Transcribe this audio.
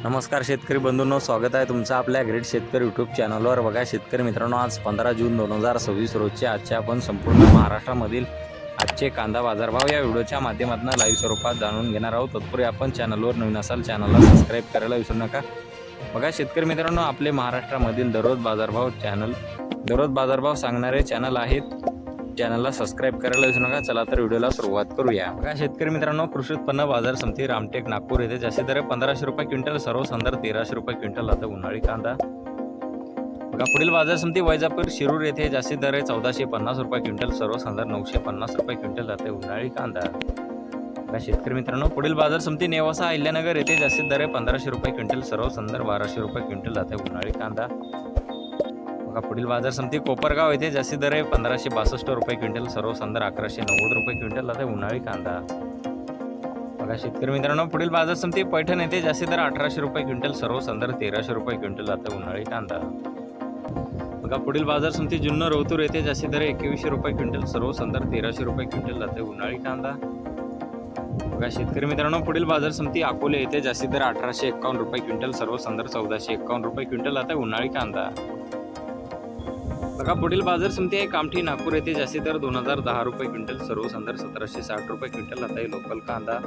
नमस्कार शेतकरी बंधूंनो, स्वागत आहे तुमचं आपल्या ग्रेट शेतकरी यूट्यूब चॅनलवर। बघा शेतकरी मित्रांनो, आज 15 जून 2026 रोजचे आजचे आपण संपूर्ण महाराष्ट्रामधील आजचे कांदा बाजारभाव या व्हिडिओच्या माध्यमातून लाईव्ह स्वरूपात जाणून घेणार आहोत। तत्पूर्वी आपण चॅनलवर नवीन असाल चॅनलला सबस्क्राईब करायला विसरू नका। बघा शेतकरी मित्रांनो, आपले महाराष्ट्रामधील दररोज बाजारभाव सांगणारे चॅनल आहेत, चॅनलला सबस्क्राईब करायला विसरू नका। चला तर व्हिडिओला सुरुवात करूया। बघा शेतकरी मित्रांनो, कृषी उत्पन्न बाजार समिती रामटेक नागपूर येथे जास्तीत दर 1500 रुपये क्विंटल, सर्वसाधारण 1300 रुपये क्विंटल आता उन्हाळी कांदा। बघा पुढील बाजार समिती वैजापूर शिरूर येथे जास्तीत दर 1450 रुपये क्विंटल, सर्वसाधारण 950 रुपये क्विंटल आता उन्हाळी कांदा। बघा शेतकरी मित्रांनो, पुढील बाजार समिती नेवासा अहिल्यानगर येथे जास्तीत दर 1500 रुपये क्विंटल, सर्वसाधारण 1200 रुपये क्विंटल आता उन्हाळी कांदा। बघा पुढील बाजार समिती कोपरगाव येथे जास्तीत दर 1562 रुपये क्विंटल, सर्वसाधारण 1190 रुपये क्विंटल आता उन्हाळी कांदा। बघा शेतकरी मित्रांनो, पुढील बाजार समिती पैठण येथे जास्तीत दर 1800 रुपये क्विंटल, सर्वसाधारण 1300 रुपये क्विंटल आता उन्हाळी कांदा। बघा पुढील बाजार समिती जुन्नर रौतूर येथे जास्तीत दर 2100 रुपये क्विंटल, सर्वसाधारण 1300 रुपये क्विंटल आता उन्हाळी कांदा। बघा शेतकरी मित्रांनो, पुढील बाजार समिती अकोले येथे जास्तीत दर 1851 रुपये क्विंटल, सर्वसाधारण 1451 रुपये क्विंटल आता उन्हाळी कांदा। बघा पुढील बाजार समिती आहे कामठी नागपूर येथे जास्तीत दर 2010 रुपये क्विंटल, सर्वसाधारण 1760 रुपये क्विंटल आता लोकल कांदा।